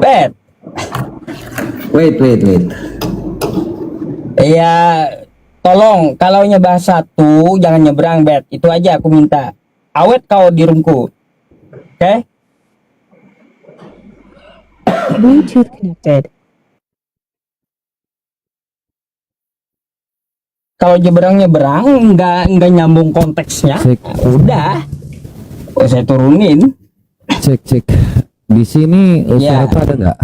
Bet. Wait. Iya, tolong kalau nyebah satu jangan nyebrang, Bet. Itu aja aku minta. Awet kau di roomku. Oke? Bluetooth connected. Kalau nyebrang nggak nyambung konteksnya. Cek. Udah. Oh, saya turunin. Cek. Di sini Ya. Ustaz ada nggak?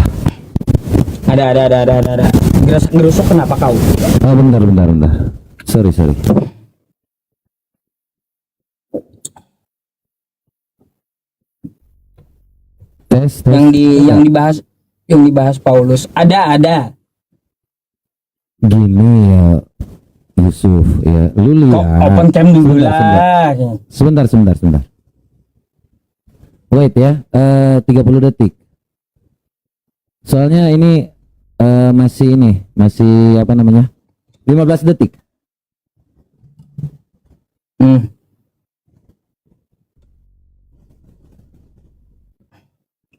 Ada. Gerusuk kenapa kau? Oh, bentar. Sorry. Tes. Yang dibahas Paulus. Ada. Gini ya, Yusuf ya, lu lihat. Open cam dulu Sebentar. lah. Sebentar. Wait ya, 30 detik. Soalnya ini masih apa namanya? 15 detik.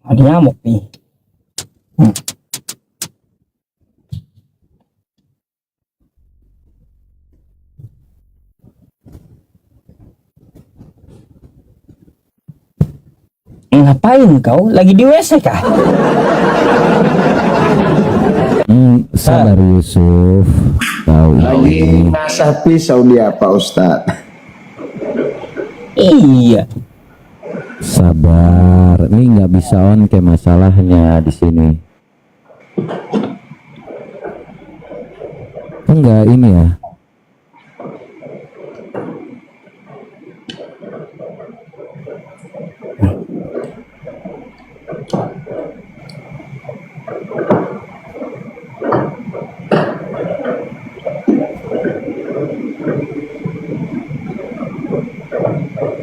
Ada nyamuk nih. Ngapain kau? Lagi di WC kah? Sabar Yusuf. Tahu Lagi ini. ngasah pisau dia Pak Ustadz. Iya. Sabar. Ini nggak bisa on cam masalahnya di sini. Enggak ini ya.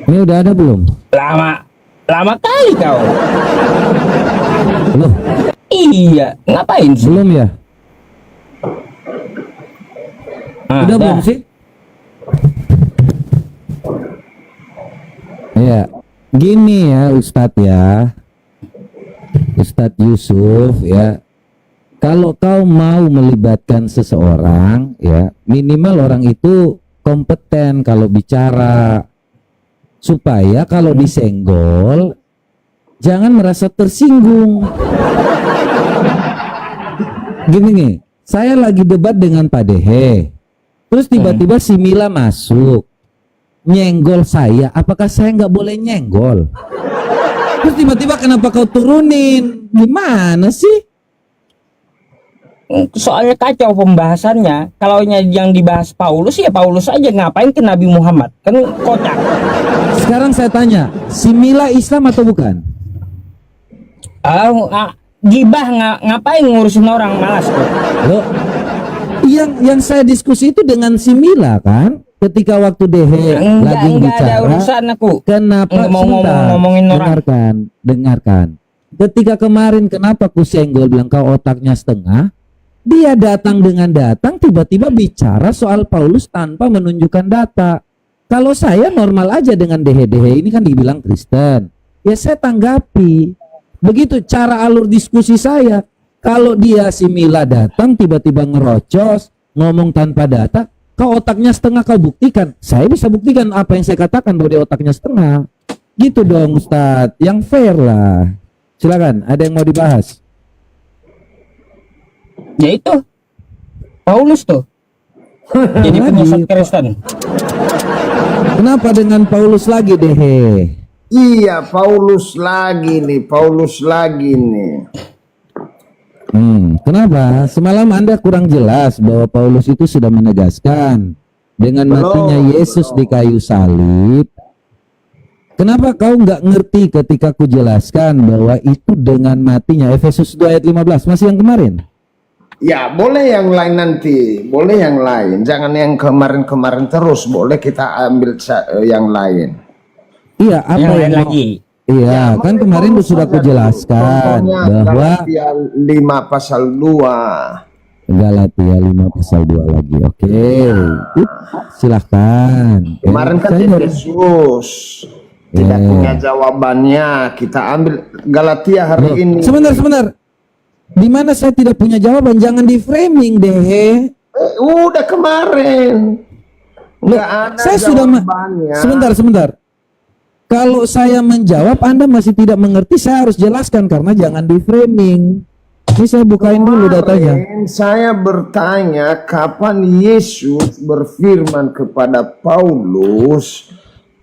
Ini udah ada belum? Lama kali kau. Loh, Iya, ngapain sih? belum ya? Udah Dah. belum sih? Ya, gini ya Ustadz ya. Ustadz Yusuf ya. Kalau kau mau melibatkan seseorang ya, minimal orang itu kompeten kalau bicara. Supaya kalau disenggol jangan merasa tersinggung. Gini nih, saya lagi debat dengan Pak Dehe. Terus tiba-tiba si Mila masuk. Nyenggol saya, apakah saya nggak boleh nyenggol? Terus tiba-tiba kenapa kau turunin? Gimana sih? Soalnya kacau pembahasannya. Kalau yang dibahas Paulus ya Paulus aja, ngapain ke Nabi Muhammad? Kan kocak. Sekarang saya tanya, si Mila Islam atau bukan? Gibah ngapain ngurusin orang, malas tuh. Loh, yang saya diskusi itu dengan si Mila kan? Ketika waktu Dehe lagi Enggak ada bicara, urusan aku. kenapa Nggak mau sebentar, ngomongin orang. dengarkan. Ketika kemarin kenapa ku senggol bilang kau otaknya setengah, dia datang tiba-tiba bicara soal Paulus tanpa menunjukkan data. Kalau saya normal aja dengan Dehe ini kan dibilang Kristen, ya saya tanggapi. Begitu cara alur diskusi saya. Kalau dia si Mila datang tiba-tiba ngerocos, ngomong tanpa data, kau otaknya setengah kau buktikan. Saya bisa buktikan apa yang saya katakan bahwa dia otaknya setengah. Gitu dong Ustadz, yang fair lah. Silakan, ada yang mau dibahas? Ya itu Paulus tuh. Jadi penyesat Kristen. Kenapa dengan Paulus lagi Dehe? Iya, Paulus lagi nih. Kenapa? Semalam Anda kurang jelas bahwa Paulus itu sudah menegaskan dengan matinya Yesus di kayu salib. Kenapa kau nggak ngerti ketika ku jelaskan bahwa itu dengan matinya? Efesus 2 ayat 15, masih yang kemarin? Ya, boleh yang lain nanti. Boleh yang lain. Jangan yang kemarin-kemarin terus. Boleh kita ambil yang lain. Iya, apa Yang lain yang mau- lagi. Iya, kan kemarin sudah ku jelaskan bahwa Galatia 5 pasal 2. Galatia 5 pasal 2 lagi. Oke. Silahkan. Kemarin kan Saya baru- Efesus tidak punya jawabannya. Kita ambil Galatia hari ini. Sebentar. Di mana saya tidak punya jawaban, jangan di framing deh. Udah kemarin. Nggak ada Saya sudah jawabannya. sebentar. Kalau saya menjawab, Anda masih tidak mengerti, saya harus jelaskan karena jangan di framing. Ini saya bukain dulu datanya. Kemarin saya bertanya kapan Yesus berfirman kepada Paulus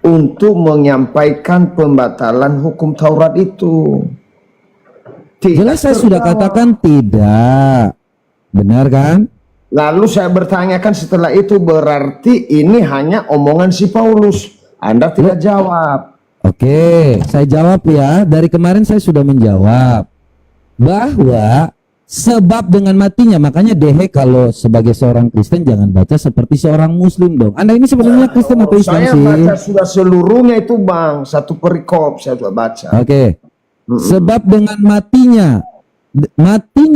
untuk menyampaikan pembatalan hukum Taurat itu. Jelas saya sudah katakan tidak. Benar kan? Lalu saya bertanyakan setelah itu, berarti ini hanya omongan si Paulus. Anda tidak jawab. Oke, saya jawab ya. Dari kemarin saya sudah menjawab bahwa sebab dengan matinya, makanya Dehe kalau sebagai seorang Kristen jangan baca seperti seorang Muslim dong. Anda ini sebenarnya Kristen atau Islam Saya sih? baca sudah seluruhnya itu Bang, satu perikop saya sudah baca. Oke. Sebab dengan matinya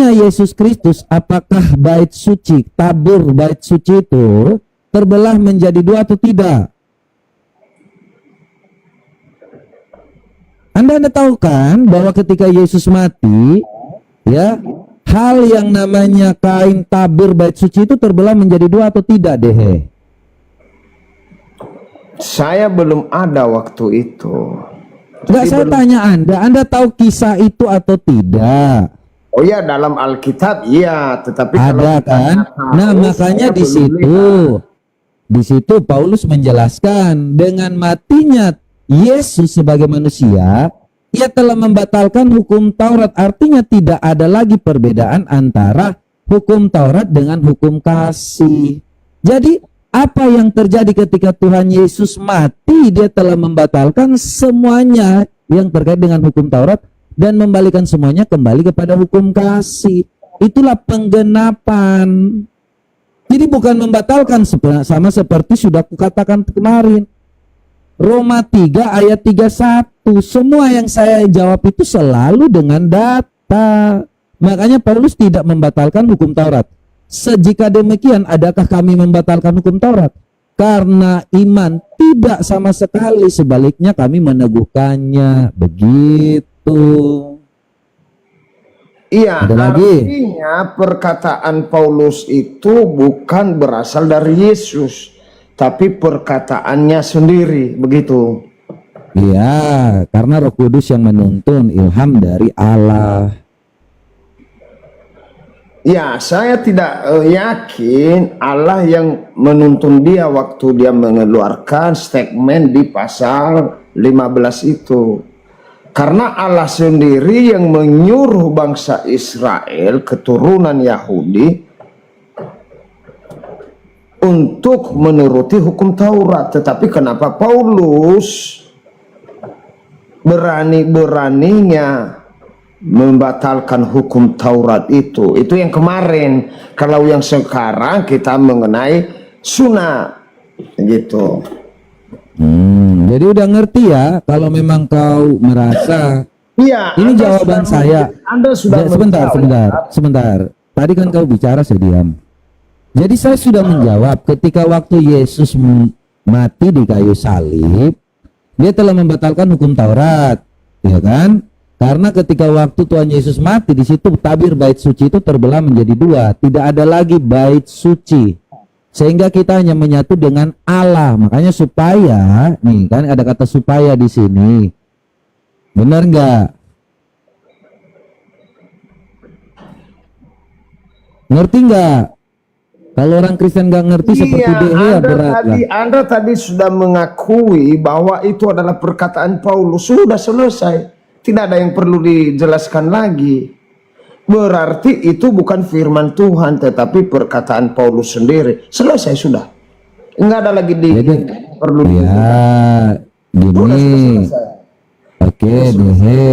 Yesus Kristus, apakah bait suci, tabur bait suci itu terbelah menjadi dua atau tidak? Anda tahu kan bahwa ketika Yesus mati, ya, hal yang namanya kain tabur bait suci itu terbelah menjadi dua atau tidak, Dehe? Saya belum ada waktu itu. Enggak, saya tanya Anda tahu kisah itu atau tidak? Oh ya, dalam Alkitab iya, tetapi kalau Ada kita kan? nggak tahu, Nah, saya makanya di belum situ, lihat. di situ Paulus menjelaskan dengan matinya Yesus sebagai manusia, ia telah membatalkan hukum Taurat. Artinya tidak ada lagi perbedaan antara hukum Taurat dengan hukum kasih. Jadi apa yang terjadi ketika Tuhan Yesus mati? Dia telah membatalkan semuanya yang terkait dengan hukum Taurat dan membalikan semuanya kembali kepada hukum kasih. Itulah penggenapan. Jadi bukan membatalkan, sama seperti sudah kukatakan kemarin. Roma 3 ayat 31. Semua yang saya jawab itu selalu dengan data. Makanya Paulus tidak membatalkan hukum Taurat. Jika demikian, adakah kami membatalkan hukum Taurat? Karena iman tidak sama sekali, sebaliknya kami meneguhkannya. Begitu. Iya, Ada lagi? artinya perkataan Paulus itu bukan berasal dari Yesus, tapi perkataannya sendiri, begitu. Iya, karena Roh Kudus yang menuntun, ilham dari Allah. Ya, saya tidak yakin Allah yang menuntun dia waktu dia mengeluarkan statement di pasal 15 itu. Karena Allah sendiri yang menyuruh bangsa Israel, keturunan Yahudi, untuk menuruti hukum Taurat. Tetapi kenapa Paulus berani-beraninya membatalkan hukum Taurat itu? Itu yang kemarin. Kalau yang sekarang kita mengenai sunat, gitu. Jadi udah ngerti ya, kalau memang kau merasa Iya. ini Anda jawaban sudah saya. Anda sudah Sebentar. Tadi kan kau bicara, saya diam. Jadi saya sudah menjawab ketika waktu Yesus mati di kayu salib, dia telah membatalkan hukum Taurat, ya kan? Karena ketika waktu Tuhan Yesus mati, di situ tabir bait suci itu terbelah menjadi dua, tidak ada lagi bait suci. Sehingga kita hanya menyatu dengan Allah. Makanya supaya, nih kan ada kata supaya di sini. Benar nggak? Ngerti nggak? Kalau orang Kristen nggak ngerti seperti Dehe ya berat lah. Anda tadi sudah mengakui bahwa itu adalah perkataan Paulus. Sudah selesai. Tidak ada yang perlu dijelaskan lagi. Berarti itu bukan firman Tuhan, tetapi perkataan Paulus sendiri. Selesai sudah. Enggak ada lagi perlu ya gini. Oke, Dehe.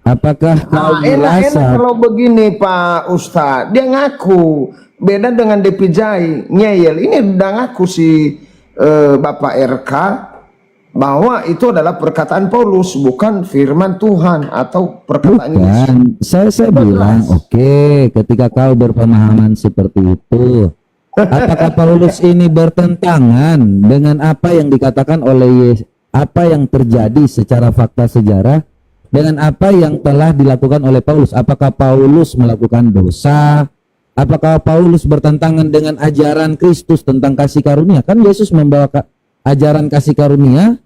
Apakah kau enak merasa kalau begini Pak Ustadz? Dia ngaku. Beda dengan Depijai, ngeyel. Ini udah ngaku si Bapak RK bahwa itu adalah perkataan Paulus, bukan firman Tuhan atau perkataan Yesus. bukan? Saya bilang oke, ketika kau berpemahaman seperti itu, apakah Paulus ini bertentangan dengan apa yang dikatakan oleh Yesus, apa yang terjadi secara fakta sejarah dengan apa yang telah dilakukan oleh Paulus. Apakah Paulus melakukan dosa? Apakah Paulus bertentangan dengan ajaran Kristus tentang kasih karunia? Kan Yesus membawa ajaran kasih karunia.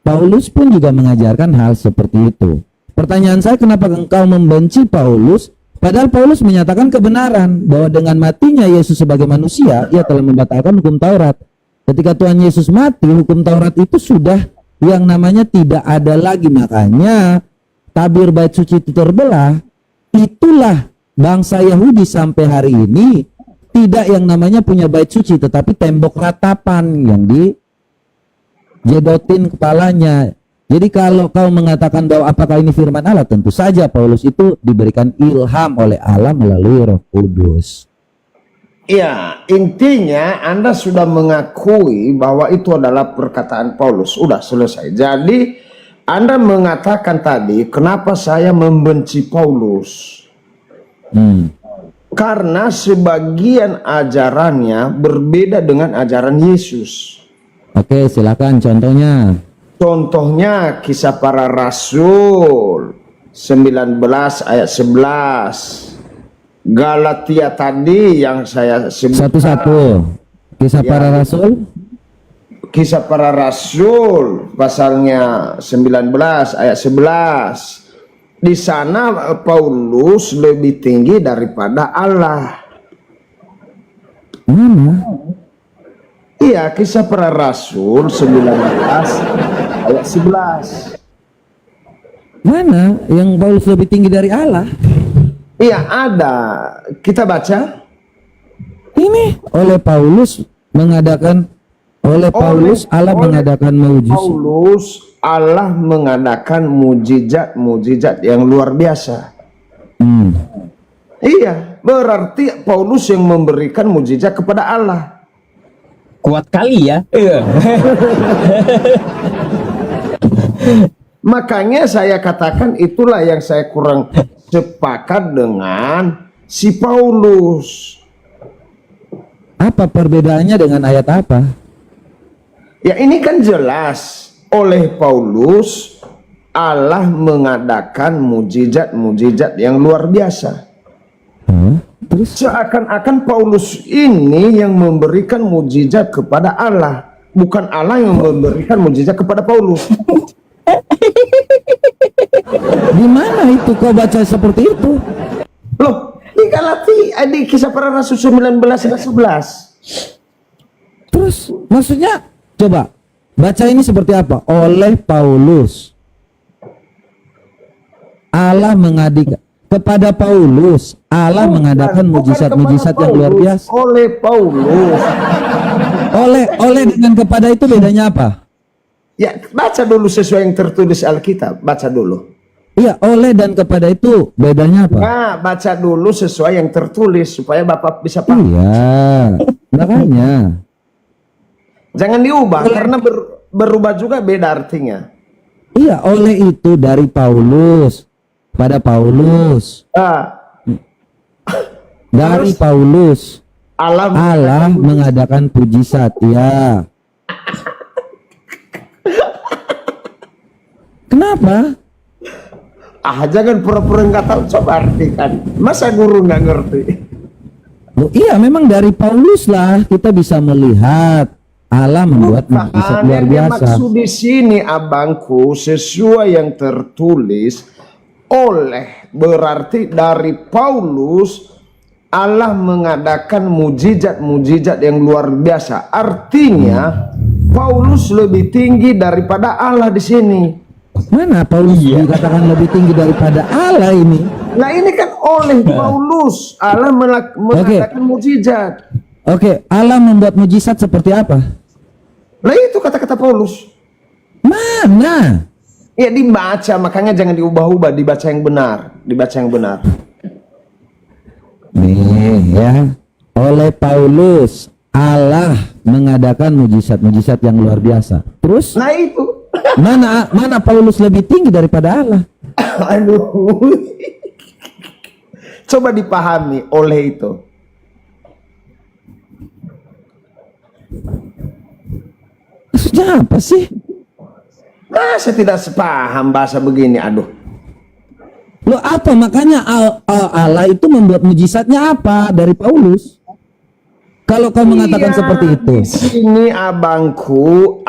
Paulus pun juga mengajarkan hal seperti itu. Pertanyaan saya, kenapa engkau membenci Paulus? Padahal Paulus menyatakan kebenaran bahwa dengan matinya Yesus sebagai manusia, ia telah membatalkan hukum Taurat. Ketika Tuhan Yesus mati, hukum Taurat itu sudah yang namanya tidak ada lagi. Makanya tabir bait suci itu terbelah. Itulah bangsa Yahudi sampai hari ini tidak yang namanya punya bait suci, tetapi tembok ratapan yang dijedotin kepalanya. Jadi kalau kau mengatakan bahwa apakah ini firman Allah, tentu saja Paulus itu diberikan ilham oleh Allah melalui Roh Kudus. Ya, intinya Anda sudah mengakui bahwa itu adalah perkataan Paulus. Sudah selesai. Jadi Anda mengatakan tadi, kenapa saya membenci Paulus? Karena sebagian ajarannya berbeda dengan ajaran Yesus. Oke, silakan contohnya. Contohnya Kisah Para Rasul 19 ayat 11. Galatia tadi yang saya sebut. Satu-satu. Kisah Ya. Para Rasul. Kisah Para Rasul pasalnya 19 ayat 11. Di sana Paulus lebih tinggi daripada Allah. Mana? Iya, Kisah Para Rasul 19 ayat 11. Mana yang Paulus lebih tinggi dari Allah? Iya, ada. Kita baca. Ini oleh Paulus mengadakan Allah mengadakan mujizat. Paulus Allah mengadakan mujizat-mujizat yang luar biasa. Iya, berarti Paulus yang memberikan mujizat kepada Allah. Kuat kali ya. Makanya saya katakan itulah yang saya kurang sepakat dengan si Paulus. Apa perbedaannya dengan ayat apa? Ya, ini kan jelas oleh Paulus Allah mengadakan mujizat-mujizat yang luar biasa. Terus Seakan-akan Paulus ini yang memberikan mujizat kepada Allah, bukan Allah yang memberikan mujizat kepada Paulus. di mana itu kau baca seperti itu? Loh, di Kisah Para Rasul 19 ayat 11. Terus maksudnya coba baca ini seperti apa? Oleh Paulus Allah mengadakan kepada Paulus Allah mengadakan mujizat-mujizat yang luar biasa. Oleh Paulus. Oleh dengan kepada itu bedanya apa? Ya, baca dulu sesuai yang tertulis Alkitab. Baca dulu. Iya, oleh dan kepada itu bedanya apa? Nah, baca dulu sesuai yang tertulis supaya Bapak bisa paham. Iya, makanya. Jangan diubah karena berubah juga beda artinya. Iya, oleh itu dari Paulus pada Paulus. Dari Paulus Allah mengadakan mujizat, ya. Kenapa? Jangan pura-pura nggak tahu, coba artikan. Masa guru nggak ngerti? Loh, iya, memang dari Paulus lah kita bisa melihat Allah membuat mujizat luar Yang biasa. maksud di sini abangku sesuai yang tertulis oleh berarti dari Paulus Allah mengadakan mujizat-mujizat yang luar biasa. Artinya Paulus lebih tinggi daripada Allah di sini. Mana Paulus dikatakan lebih tinggi daripada Allah ini? Nah, ini kan oleh Paulus Allah mengadakan mujizat. Oke, Allah membuat mujizat seperti apa? Nah, itu kata-kata Paulus. Mana? Ya, dibaca, makanya jangan diubah-ubah, dibaca yang benar, dibaca yang benar. Nih ya, oleh Paulus Allah mengadakan mujizat-mujizat yang luar biasa. Terus Nah, itu. mana Paulus lebih tinggi daripada Allah? Aduh. Coba dipahami oleh itu. Maksudnya apa sih? Saya tidak sepaham bahasa begini, aduh. Loh apa makanya Allah itu membuat mujizatnya apa dari Paulus? Kalau kau mengatakan Iya, seperti itu. di sini abangku,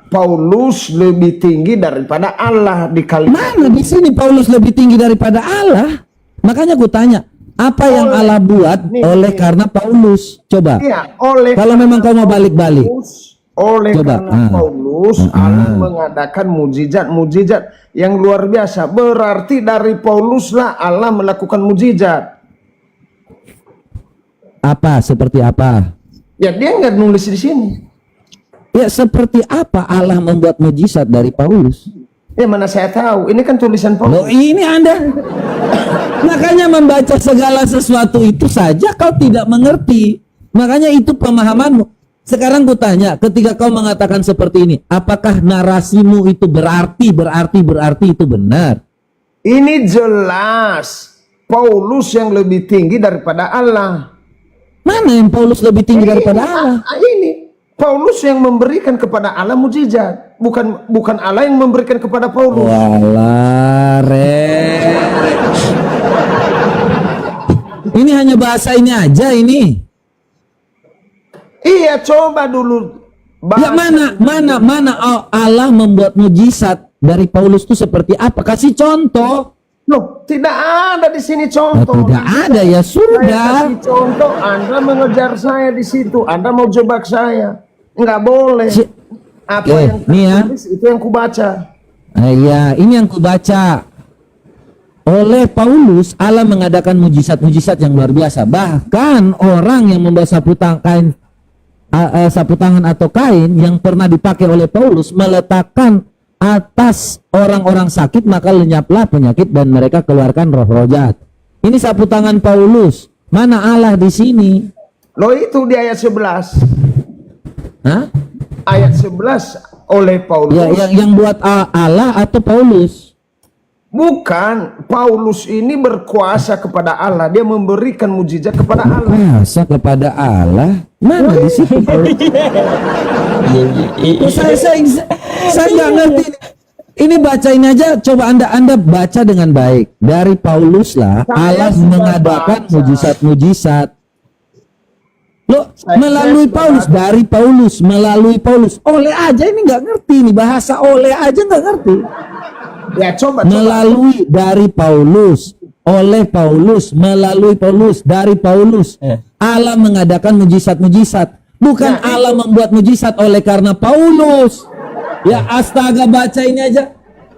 Paulus lebih tinggi daripada Allah di kalimat. Mana di sini Paulus lebih tinggi daripada Allah? Makanya aku tanya, apa yang Allah buat oleh karena Paulus? Coba. Iya, oleh Kalau memang kau mau balik-balik. Oleh Coba, karena Paulus, Allah mengadakan mujizat-mujizat yang luar biasa. Berarti dari Paulus lah Allah melakukan mujizat. Apa? Seperti apa? Ya dia nggak nulis di sini. Ya seperti apa Allah membuat mujizat dari Paulus? Ya mana saya tahu. Ini kan tulisan Loh Paulus. ini Anda. Makanya membaca segala sesuatu itu saja kau tidak mengerti. Makanya itu pemahamanmu. Sekarang ku tanya, ketika kau mengatakan seperti ini, apakah narasimu itu berarti itu benar? Ini jelas Paulus yang lebih tinggi daripada Allah. Mana yang Paulus lebih tinggi daripada Allah? Ini Paulus yang memberikan kepada Allah mujizat, bukan Allah yang memberikan kepada Paulus. Walah, ini hanya bahasa ini aja ini. Iya, coba dulu. Ya mana Allah membuat mujizat dari Paulus itu seperti apa? Kasih contoh. Loh, tidak ada di sini Nah, contoh. tidak ada ya Saya sudah. kasih contoh, Anda mengejar saya di situ, Anda mau jebak saya. Enggak boleh. Apa Oke, yang nih ya. tertulis itu yang kubaca. Ya, ini yang kubaca. Oleh Paulus, Allah mengadakan mujizat-mujizat yang luar biasa. Bahkan orang yang membawa sapu tangan atau kain yang pernah dipakai oleh Paulus meletakkan atas orang-orang sakit, maka lenyaplah penyakit dan mereka keluarkan roh-roh jahat. Ini sapu tangan Paulus. Mana Allah di sini? Loh, itu di ayat 11. Hah? Ayat 11 oleh Paulus. Ya, yang buat Allah atau Paulus? Bukan, Paulus ini berkuasa kepada Allah. Dia memberikan mujizat kepada Allah. Kuasa kepada Allah. Mana di situ Paulus? Saya nggak ngerti. Ini bacain aja. Coba anda baca dengan baik. Dari Paulus lah Allah sudah mengadakan baca. mujizat-mujizat. Loh, melalui Paulus, dari Paulus, melalui Paulus. Oleh aja ini nggak ngerti nih bahasa oleh aja nggak ngerti. Ya, coba. Melalui dari Paulus, oleh Paulus, melalui Paulus, dari Paulus. Allah mengadakan mujizat-mujizat. Bukan Nah, Allah membuat mujizat oleh karena Paulus. Ya astaga, baca ini aja.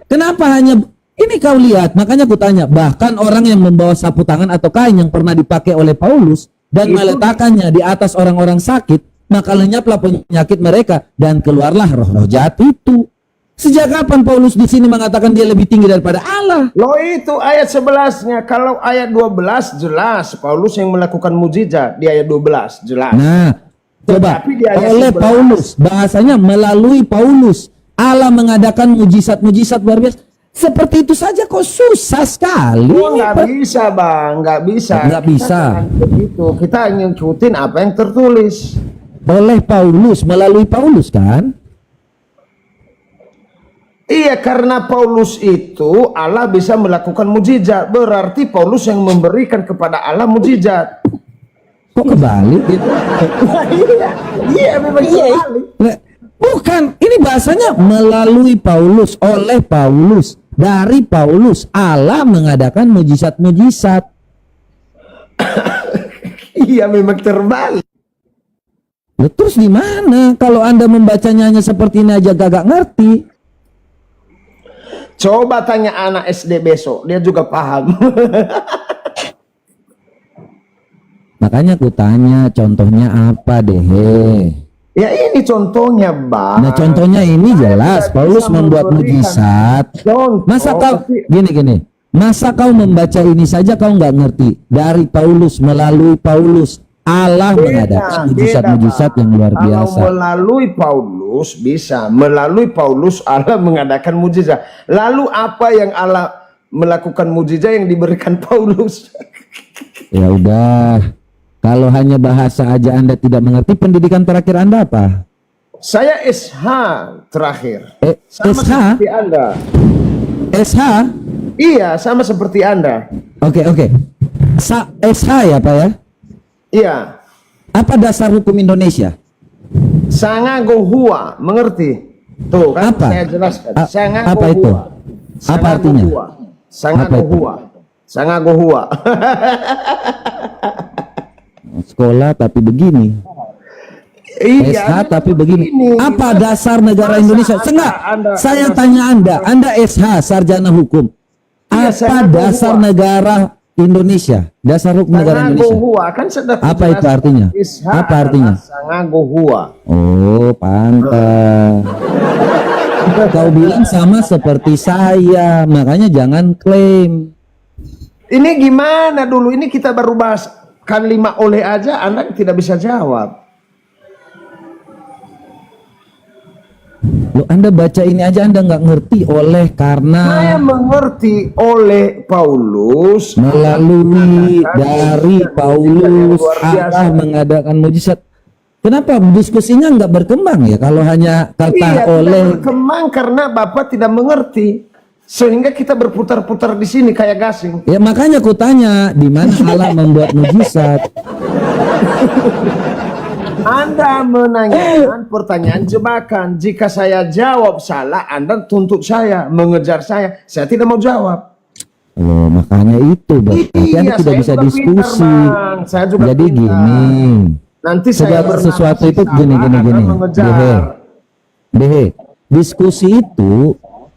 Kenapa hanya ini kau lihat? Makanya aku tanya, bahkan orang yang membawa sapu tangan atau kain yang pernah dipakai oleh Paulus dan meletakkannya di atas orang-orang sakit, maka lenyaplah penyakit mereka dan keluarlah roh-roh jahat itu. Sejak kapan Paulus di sini mengatakan dia lebih tinggi daripada Allah? Loh, itu ayat 11-nya. Kalau ayat 12 jelas Paulus yang melakukan mujizat di ayat 12 jelas. Nah, coba Tetapi di ayat oleh 11, Paulus, bahasanya melalui Paulus Allah mengadakan mujizat-mujizat luar biasa. Seperti itu saja kok susah sekali. Oh, nggak bisa, Bang, nggak bisa. Nggak bisa. Kita jangan begitu. Kita ngikutin apa yang tertulis. Oleh Paulus, melalui Paulus kan? Iya, karena Paulus itu Allah bisa melakukan mujizat. Berarti Paulus yang memberikan kepada Allah mujizat. Kok kebalik gitu? Iya, memang kebalik. Nah, bukan, ini bahasanya melalui Paulus, oleh Paulus, dari Paulus Allah mengadakan mujizat-mujizat. Iya, memang terbalik. Loh, terus di mana kalau Anda membacanya hanya seperti ini aja gak ngerti? Coba tanya anak SD besok, dia juga paham. Makanya aku tanya contohnya apa deh? Ya, ini contohnya, Bang. Nah contohnya ini jelas Tidak Paulus bisa membuat memberikan mujizat. contoh, Masa kau tapi- gini, masa kau membaca ini saja kau nggak ngerti? Dari Paulus, melalui Paulus Allah mengadakan mujizat-mujizat Bang. yang luar Kalau biasa. melalui Paulus bisa, melalui Paulus Allah mengadakan mujizat. Lalu apa yang Allah melakukan mujizat yang diberikan Paulus? Ya udah, kalau hanya bahasa aja Anda tidak mengerti, pendidikan terakhir Anda apa? Saya SH terakhir. Sama SH? seperti Anda. SH? Iya, sama seperti Anda. Oke. SH ya Pak ya? Iya. Apa dasar hukum Indonesia? Sangagohua, mengerti? Tuh kan Apa? saya jelaskan. Apa itu? Apa artinya? Sangagohua. Sangagohua. Sekolah tapi begini. SH tapi begini. Apa dasar negara Indonesia? Saya tanya Anda SH sarjana hukum. Iya, Apa dasar negara Indonesia? Dasar hukum negara Indonesia. Sangagohua kan sudah Apa itu artinya? Apa artinya? Sangagohua. Oh, pantas. Kau bilang sama seperti saya, makanya jangan klaim. Ini gimana dulu? Ini kita baru bahas kalimat oleh aja, Anda tidak bisa jawab. Loh, Anda baca ini aja Anda nggak ngerti oleh karena Saya mengerti oleh Paulus melalui dari Paulus Allah mengadakan mujizat. Kenapa diskusinya nggak berkembang ya kalau hanya kata oleh? berkembang karena Bapak tidak mengerti sehingga kita berputar-putar di sini kayak gasing. Ya makanya aku tanya di mana Allah membuat mujizat. Anda menanyakan pertanyaan jebakan. Jika saya jawab salah, Anda tuntut saya, mengejar saya tidak mau jawab. Loh, makanya itu berarti Anda tidak saya bisa juga diskusi. pintar, Bang. Saya juga Jadi pintar. gini, Nanti saya segala bernarasi sesuatu itu salah, gini. Anda mengejar. Dehe, diskusi itu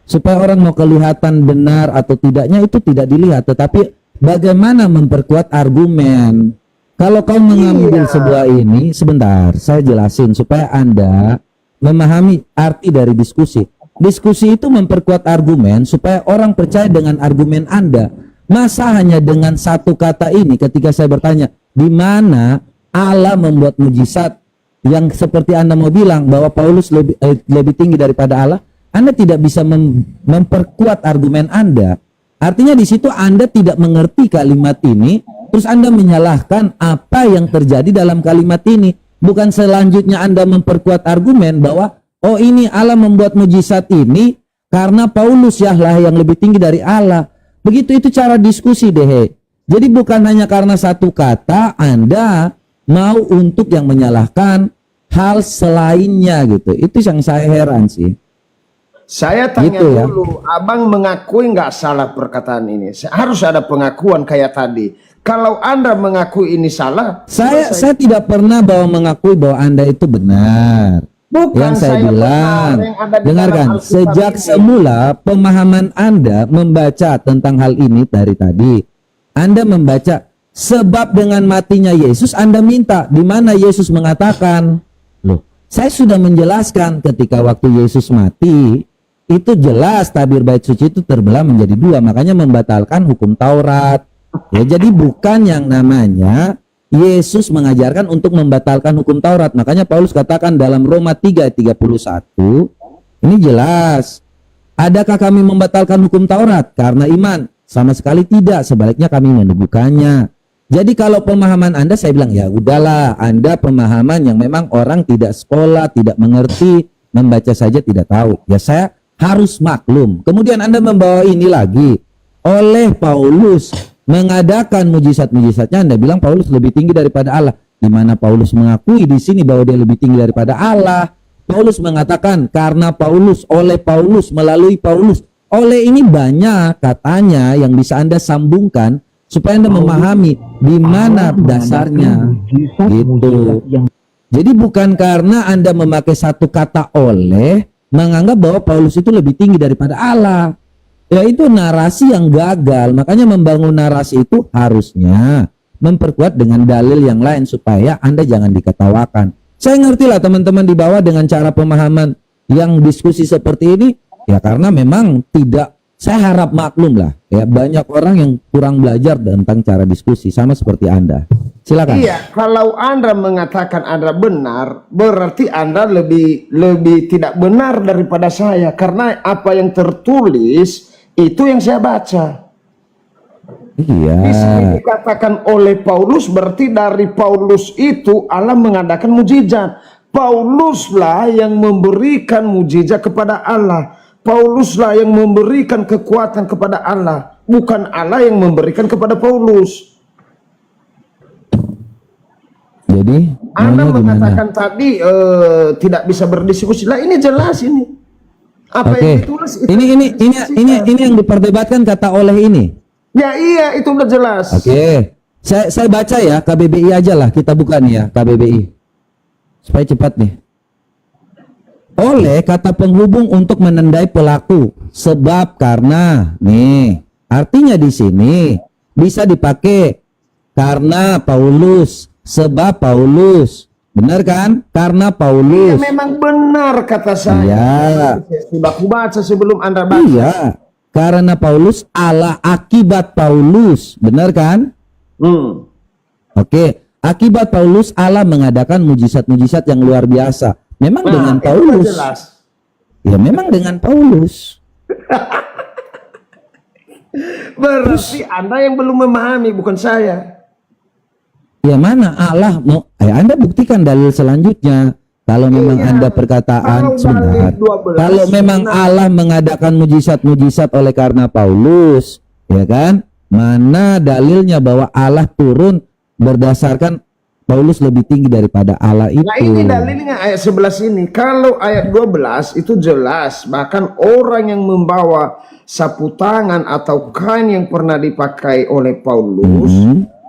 supaya orang mau kelihatan benar atau tidaknya itu tidak dilihat, tetapi bagaimana memperkuat argumen. Kalau kau mengambil sebuah ini, sebentar, saya jelasin supaya Anda memahami arti dari diskusi. Diskusi itu memperkuat argumen supaya orang percaya dengan argumen Anda. Masa hanya dengan satu kata ini ketika saya bertanya, di mana Allah membuat mujizat yang seperti Anda mau bilang bahwa Paulus lebih tinggi daripada Allah, Anda tidak bisa memperkuat argumen Anda. Artinya di situ Anda tidak mengerti kalimat ini, terus Anda menyalahkan apa yang terjadi dalam kalimat ini. Bukan selanjutnya Anda memperkuat argumen bahwa oh ini Allah membuat mujizat ini karena Paulus lah yang lebih tinggi dari Allah. Begitu itu cara diskusi deh. Jadi bukan hanya karena satu kata Anda mau untuk yang menyalahkan hal selainnya gitu. Itu yang saya heran sih. Saya tanya Gitu ya. dulu, Abang mengakui nggak salah perkataan ini? Harus ada pengakuan kayak tadi. Kalau Anda mengakui ini salah, Saya tidak pernah mengakui bahwa Anda itu benar. bukan Yang saya bilang, benar, yang ada di dengarkan, dalam Alkitab sejak ini. semula pemahaman Anda membaca tentang hal ini dari tadi. Anda membaca sebab dengan matinya Yesus Anda minta di mana Yesus mengatakan, loh, saya sudah menjelaskan ketika waktu Yesus mati itu jelas tabir bait suci itu terbelah menjadi dua, makanya membatalkan hukum Taurat. Ya, jadi bukan yang namanya Yesus mengajarkan untuk membatalkan hukum Taurat. Makanya Paulus katakan dalam Roma 3 ayat 31, ini jelas. Adakah kami membatalkan hukum Taurat karena iman? Sama sekali tidak, sebaliknya kami meneguhkannya. Jadi kalau pemahaman Anda, saya bilang ya udahlah, Anda pemahaman yang memang orang tidak sekolah, tidak mengerti, membaca saja tidak tahu. Ya saya harus maklum. Kemudian Anda membawa ini lagi. Oleh Paulus mengadakan mujizat-mujizatnya, Anda bilang Paulus lebih tinggi daripada Allah. Di mana Paulus mengakui di sini bahwa dia lebih tinggi daripada Allah. Paulus mengatakan karena Paulus, oleh Paulus, melalui Paulus. Oleh ini banyak katanya yang bisa Anda sambungkan supaya Anda memahami di mana dasarnya. Gitu. Jadi bukan karena Anda memakai satu kata oleh menganggap bahwa Paulus itu lebih tinggi daripada Allah. Ya itu narasi yang gagal. Makanya membangun narasi itu harusnya memperkuat dengan dalil yang lain supaya Anda jangan diketawakan. Saya ngerti lah teman-teman di bawah dengan cara pemahaman yang diskusi seperti ini. Ya karena memang tidak, saya harap maklum lah. Ya banyak orang yang kurang belajar tentang cara diskusi sama seperti Anda. Silakan. Iya, kalau Anda mengatakan Anda benar, berarti Anda lebih tidak benar daripada saya. Karena apa yang tertulis itu yang saya baca. Iya. Di sini dikatakan oleh Paulus, berarti dari Paulus itu Allah mengadakan mujizat. Pauluslah yang memberikan mujizat kepada Allah. Pauluslah yang memberikan kekuatan kepada Allah, bukan Allah yang memberikan kepada Paulus. Jadi Anda maunya gimana? mengatakan tadi tidak bisa berdiskusi. Lah ini jelas ini. Apa Oke. yang ditulis itu Ini yang diperdebatkan kata oleh ini. Ya iya, itu udah jelas. Oke. Saya baca ya, KBBI aja lah, kita buka nih ya, KBBI. Supaya cepat nih. Oleh kata penghubung untuk menandai pelaku, sebab karena nih, artinya di sini bisa dipakai karena Paulus, sebab Paulus. Benar kan? Karena Iya, Paulus. memang benar kata saya. Iya. Sudah aku baca sebelum Anda baca. Iya. Karena Paulus, Allah akibat Paulus. Benar kan? Oke, akibat Paulus Allah mengadakan mujizat-mujizat yang luar biasa. Memang Nah, dengan itu udah Paulus. jelas. Ya memang dengan Paulus. Berarti Anda yang belum memahami, bukan saya. Ya mana Allah mau? Anda buktikan dalil selanjutnya. Kalau memang Iya. Anda perkataan Kalau sebentar. dalil 12, Kalau memang benar. Allah mengadakan mujizat-mujizat oleh karena Paulus, ya kan? Mana dalilnya bahwa Allah turun berdasarkan Paulus lebih tinggi daripada Allah itu? Nah ini dalilnya ayat 11 ini. Kalau ayat 12 itu jelas. Bahkan orang yang membawa sapu tangan atau kain yang pernah dipakai oleh Paulus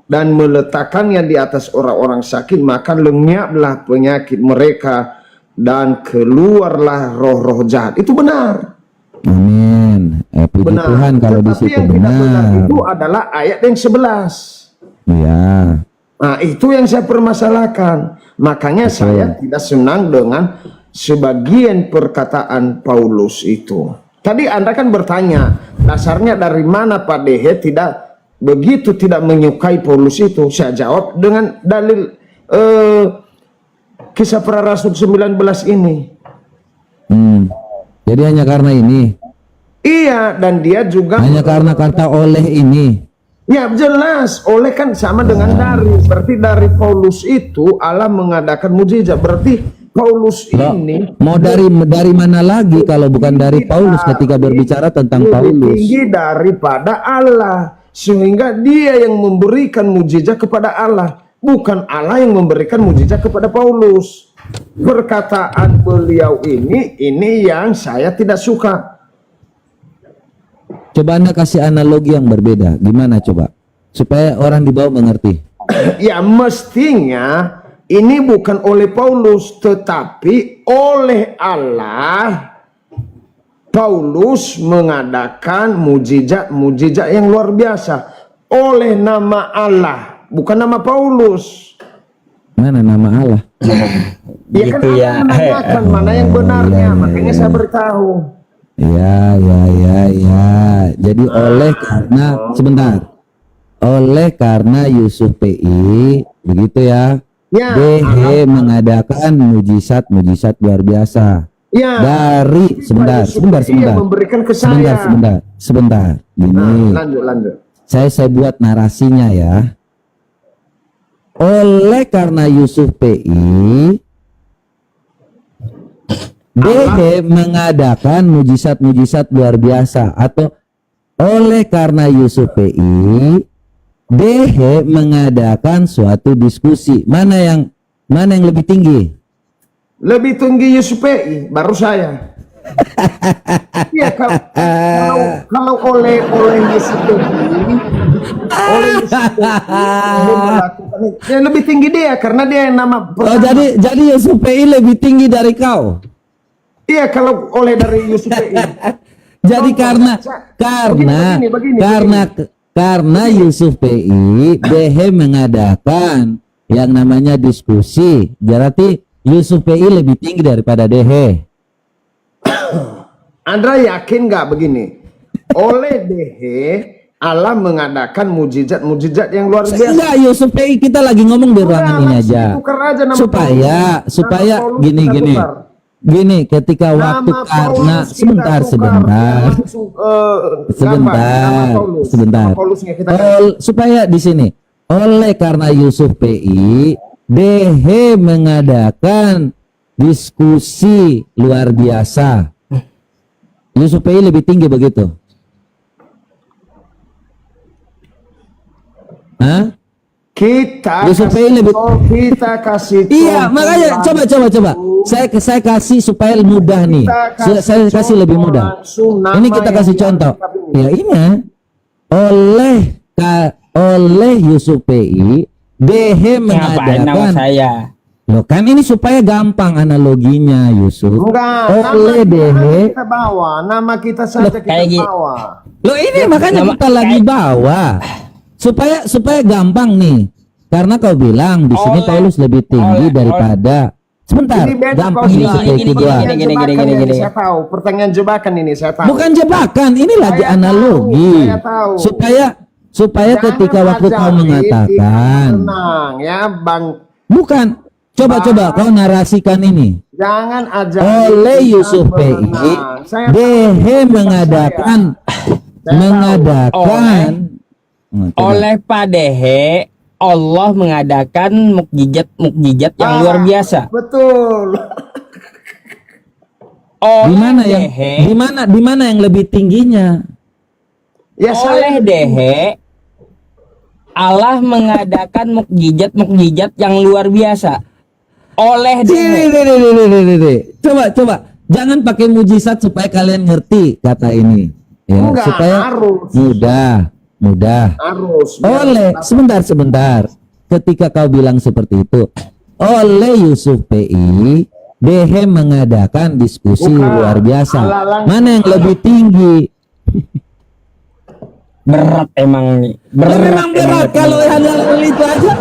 dan meletakkannya di atas orang-orang sakit, maka lenyaplah penyakit mereka dan keluarlah roh-roh jahat. Itu benar. Amin. Puji Benar. Tuhan kalau di Tetapi situ yang tidak benar benar. itu adalah ayat yang 11. Ya. Nah itu yang saya permasalahkan. Makanya saya tidak senang dengan sebagian perkataan Paulus itu. Tadi Anda kan bertanya, dasarnya dari mana Pak Dehe tidak menyukai Paulus itu? Saya jawab dengan dalil Kisah Para Rasul 19 ini. Jadi hanya karena ini, Iya, dan dia juga hanya karena kata oleh ini. ya jelas, oleh kan sama dengan dari. Berarti dari Paulus itu Allah mengadakan mujizat. Berarti Paulus Loh, ini mau dari mana lagi kalau bukan dari Paulus ketika berbicara tentang lebih Paulus? tinggi daripada Allah, sehingga dia yang memberikan mujizat kepada Allah, bukan Allah yang memberikan mujizat kepada Paulus. Perkataan beliau ini yang saya tidak suka. Coba Anda kasih analogi yang berbeda. Gimana coba? Supaya orang di bawah mengerti. Ya mestinya ini bukan oleh Paulus, tetapi oleh Allah. Paulus mengadakan mujizat yang luar biasa oleh nama Allah, bukan nama Paulus. Mana nama Allah? Ya kan Gitu Allah ya. menanyakan mana yang benarnya, makanya saya beritahu. Ya. Jadi oleh karena sebentar. Oleh karena Yusuf PI, begitu ya. Ya, DH mengadakan mujizat luar biasa. Ya. Dari sebentar. Dia memberikan ke saya. Sebentar. Gini. Nah, lanjut. Saya buat narasinya ya. Oleh karena Yusuf PI, DH mengadakan mujizat luar biasa, atau oleh karena Yusuf PI, DH mengadakan suatu diskusi. Mana yang lebih tinggi? Lebih tinggi Yusuf PI, baru saya. Ya kalau oleh Yusuf PI, melakukan itu, ya lebih tinggi dia karena dia yang nama Oh, pertama. jadi Yusuf PI lebih tinggi dari kau. Iya, kalau oleh dari Yusuf PI. Jadi karena Yusuf PI, DH mengadakan yang namanya diskusi. Berarti Yusuf PI lebih tinggi daripada DH. Anda yakin nggak begini? Oleh DH Allah mengadakan mujizat yang luar biasa. Enggak, Yusuf PI, kita lagi ngomong di ruangan ini aja. Supaya gini, ketika waktu karena sebentar. Supaya di sini oleh karena Yusuf PI, DH mengadakan diskusi luar biasa Yusuf PI lebih tinggi begitu? Hah? Kita Yusuf kasih PI lebih kita kasih Iya, contoh makanya coba. Saya kasih supaya mudah nih. Saya kasih lebih mudah. Ini kita kasih contoh. Ya ini oleh Yusuf PI DH Ngapain nama mengadakan. saya? Loh kan ini supaya gampang analoginya Yusuf. Enggak, Oleh DH. kita bawa, nama kita saja Loh, kita kayak gitu. bawa. Loh ini makanya nama- kita lagi bawa supaya gampang nih. Karena kau bilang di sini Oleh- Paulus lebih tinggi oleh- daripada. Sebentar, Ini beda gampang kau ini bilang. supaya Gini, kedua. gini, Pertanyaan jebakan gini. ini saya tahu. Pertanyaan jebakan ini saya tahu. Bukan jebakan, ini lagi Saya analogi. tahu, saya tahu. Supaya Jangan ketika waktu kau ajari mengatakan, tenang ya Bang. bukan, coba kau narasikan ini. Jangan ajar Oleh Yusuf PI, DH mengadakan. Coba. Oleh Pak Dehe, Allah mengadakan mukjizat yang luar biasa. Betul. Oleh Di mana yang lebih tingginya? Ya oleh Dehe, Allah mengadakan mukjizat yang luar biasa. Oleh Dehe. Coba. Jangan pakai mujizat supaya kalian ngerti kata ini. Ya, Enggak, supaya harus. mudah. harus. Oleh sebentar. Ketika kau bilang seperti itu, oleh Yusuf PI, DH mengadakan diskusi Bukan. luar biasa. Ala-ala. Mana yang lebih tinggi? Berat emang nih. Memang berat kalau hal itu aja.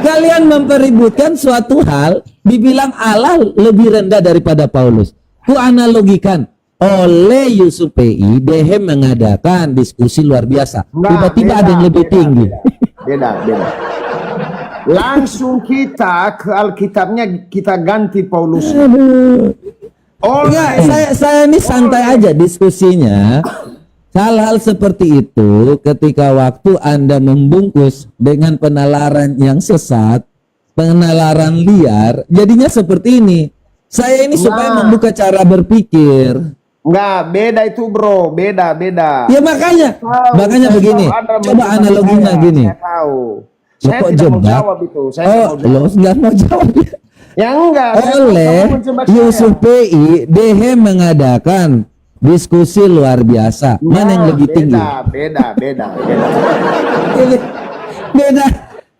Kalian mempeributkan suatu hal, dibilang Allah lebih rendah daripada Paulus. Ku analogikan, oleh Yusuf PI, DH mengadakan diskusi luar biasa. Enggak, Tiba-tiba beda, ada yang lebih beda, tinggi. Beda. Langsung kita ke Alkitabnya kita ganti Paulus. Enggak, saya ini santai aja diskusinya. Hal-hal seperti itu ketika waktu Anda membungkus dengan penalaran yang sesat, penalaran liar, jadinya seperti ini. Saya ini supaya Nah. membuka cara berpikir. Enggak, beda itu bro, beda. Ya makanya Saya begini. tahu Anda Coba menjebak analoginya saya, gini. Saya tahu. Lo Saya kok tidak mau jebak? jawab itu. Saya Oh, tidak mau lo jawab. nggak mau jawab. Ya enggak. saya tahu Oleh kamu menjebak Yusuf saya. PI, DH mengadakan diskusi luar biasa. Mana yang Nah, lebih tinggi? Beda. Beda.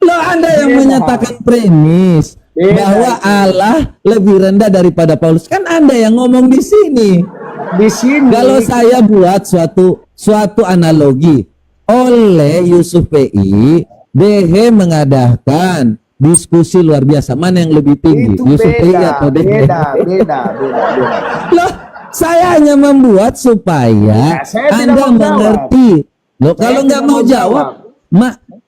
Lo Anda yang Beda. menyatakan premis Beda bahwa itu. Allah lebih rendah daripada Paulus. Kan Anda yang ngomong di sini. Di sini. Kalau saya buat suatu analogi, oleh Yusuf PI, DH mengadakan diskusi luar biasa. Mana yang lebih tinggi? itu Yusuf PI beda, atau DH? beda. Loh, saya hanya membuat supaya Ya, saya tidak Anda mau jawab. mengerti. Loh, Saya kalau nggak tidak mau mau jawab,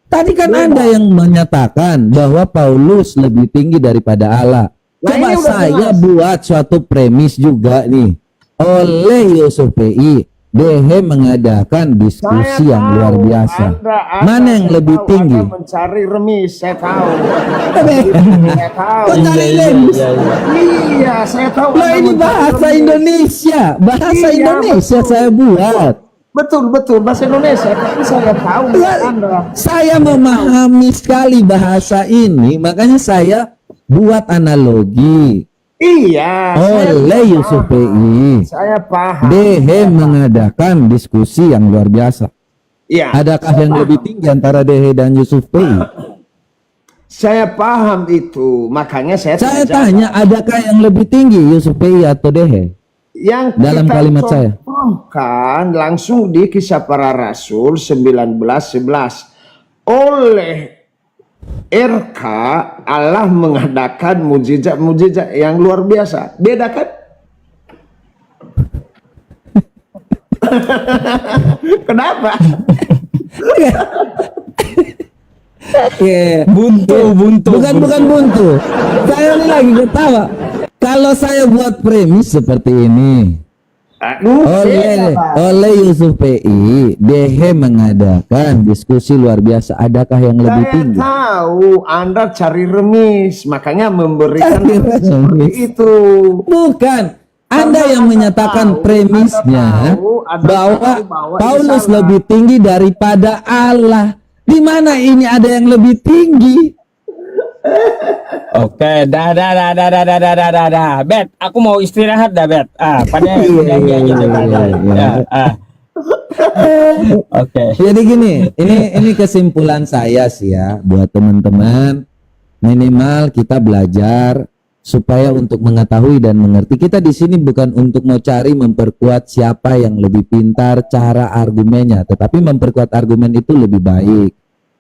tadi kan Beda. Anda yang menyatakan bahwa Paulus lebih tinggi daripada Allah. Nah, Coba ini udah saya jelas. buat suatu premis juga nih. Oleh Yusuf PI, DH mengadakan diskusi Saya yang tahu, luar biasa. Anda, Mana yang saya lebih tahu tinggi? Anda mencari remis, saya tahu. Saya tahu. Kok cari remis? Iya, saya tahu. Loh, Anda ini mencari bahasa remis. Indonesia. Bahasa Iya, Indonesia betul. saya buat. Betul bahasa Indonesia, tapi saya tahu Ya, Anda. saya memahami sekali bahasa ini, makanya saya buat analogi. Iya. Oleh Yusuf PI, Saya paham. DH mengadakan diskusi yang luar biasa. Iya. Adakah yang lebih tinggi antara DH dan Yusuf PI? Saya paham itu, makanya saya Saya tidak tanya, adakah yang lebih tinggi Yusuf PI atau DH? yang dalam kita kalimat saya. contohkan langsung di Kisah Para Rasul 19:11. Oleh RK Allah mengadakan mujizat-mujizat yang luar biasa. Beda kan? Kenapa? Buntu. Bukan buntu. Saya ini lagi ketawa. Kalau saya buat premis seperti ini, oleh Yusuf PI, DH mengadakan diskusi luar biasa. Adakah yang lebih Saya tinggi? tahu Anda cari remis, makanya memberikan Cari remis. seperti itu. Bukan. Anda yang menyatakan premisnya bahwa Paulus lebih tinggi daripada Allah. Di mana ini ada yang lebih tinggi? Oke, dah. Bet, aku mau istirahat dah, Bet. Pada aja gitu kan. Ya, Oke. Jadi gini, ini kesimpulan saya sih ya buat teman-teman, minimal kita belajar supaya untuk mengetahui dan mengerti. Kita di sini bukan untuk mau cari memperkuat siapa yang lebih pintar cara argumennya, tetapi memperkuat argumen itu lebih baik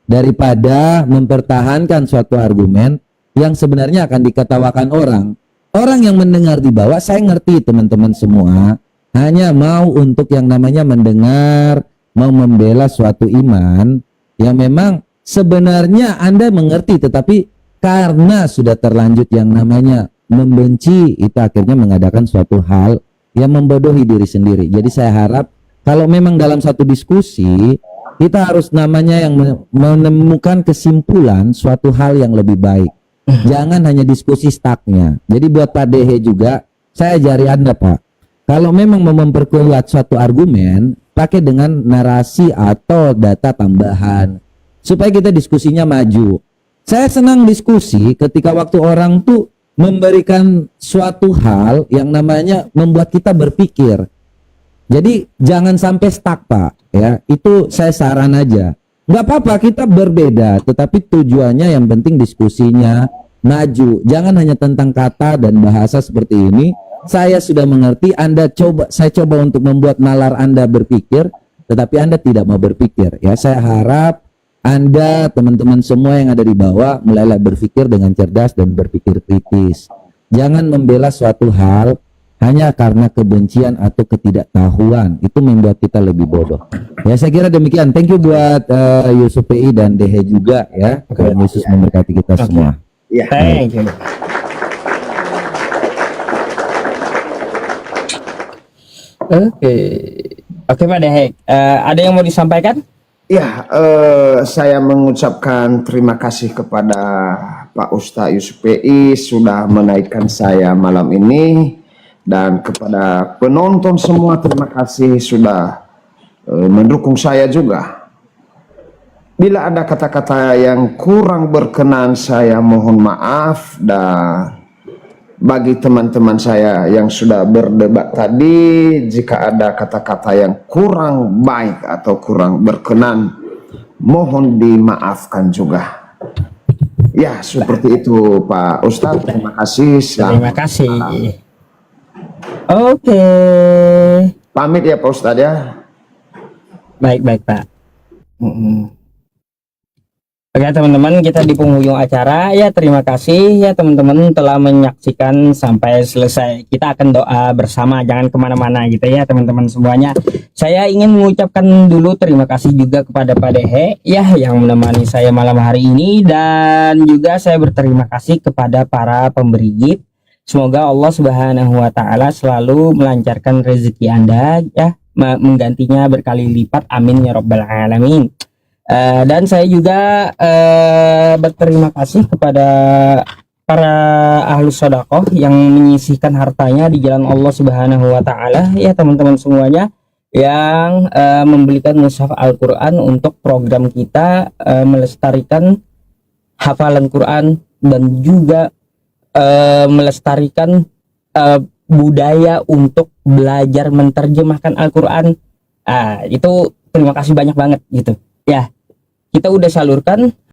daripada mempertahankan suatu argumen yang sebenarnya akan diketawakan orang. Orang yang mendengar di bawah, saya ngerti teman-teman semua, hanya mau untuk yang namanya mendengar, mau membela suatu iman yang memang sebenarnya Anda mengerti, tetapi karena sudah terlanjut yang namanya membenci, itu akhirnya mengadakan suatu hal yang membodohi diri sendiri. Jadi saya harap kalau memang dalam satu diskusi kita harus namanya yang menemukan kesimpulan suatu hal yang lebih baik. Jangan hanya diskusi stucknya. Jadi buat Pak Dehe juga, saya ajari Anda Pak, kalau memang mau memperkuat suatu argumen, pakai dengan narasi atau data tambahan supaya kita diskusinya maju. Saya senang diskusi ketika waktu orang tuh memberikan suatu hal yang namanya membuat kita berpikir. Jadi jangan sampai stuck Pak, ya. Itu saya saran aja. Nggak apa-apa kita berbeda, tetapi tujuannya yang penting diskusinya maju. Jangan hanya tentang kata dan bahasa seperti ini. Saya sudah mengerti, saya coba untuk membuat nalar Anda berpikir, tetapi Anda tidak mau berpikir. Ya, saya harap Anda, teman-teman semua yang ada di bawah, mulailah berpikir dengan cerdas dan berpikir kritis. Jangan membela suatu hal hanya karena kebencian atau ketidaktahuan. Itu membuat kita lebih bodoh. Ya, saya kira demikian. Thank you buat Yusuf PI dan Dehe juga ya. Tuhan Yesus memberkati kita semua. Ya. Thank you. Oke Pak Dehe, ada yang mau disampaikan? Ya, saya mengucapkan terima kasih kepada Pak Ustadz Yusuf PI sudah menaikkan saya malam ini, dan kepada penonton semua terima kasih sudah mendukung saya juga. Bila ada kata-kata yang kurang berkenan, saya mohon maaf, dan bagi teman-teman saya yang sudah berdebat tadi, jika ada kata-kata yang kurang baik atau kurang berkenan, mohon dimaafkan juga. Ya, seperti itu Pak Ustadz. Terima kasih. Terima kasih. Oke. Pamit ya Pak Ustadz ya. Baik Pak. Oke teman-teman, kita di penghujung acara ya. Terima kasih ya teman-teman telah menyaksikan sampai selesai. Kita akan doa bersama, jangan kemana-mana gitu ya teman-teman semuanya. Saya ingin mengucapkan dulu terima kasih juga kepada Pak Dehe ya yang menemani saya malam hari ini, dan juga saya berterima kasih kepada para pemberi gift. Semoga Allah Subhanahu wa taala selalu melancarkan rezeki Anda ya, menggantinya berkali lipat, amin ya rabbal alamin. Dan saya juga berterima kasih kepada para ahlus sedekah yang menyisihkan hartanya di jalan Allah Subhanahu wa taala ya teman-teman semuanya, yang membelikan mushaf Al-Qur'an untuk program kita melestarikan hafalan Quran dan juga melestarikan budaya untuk belajar menerjemahkan Al-Quran. Itu terima kasih banyak banget gitu ya. Kita udah salurkan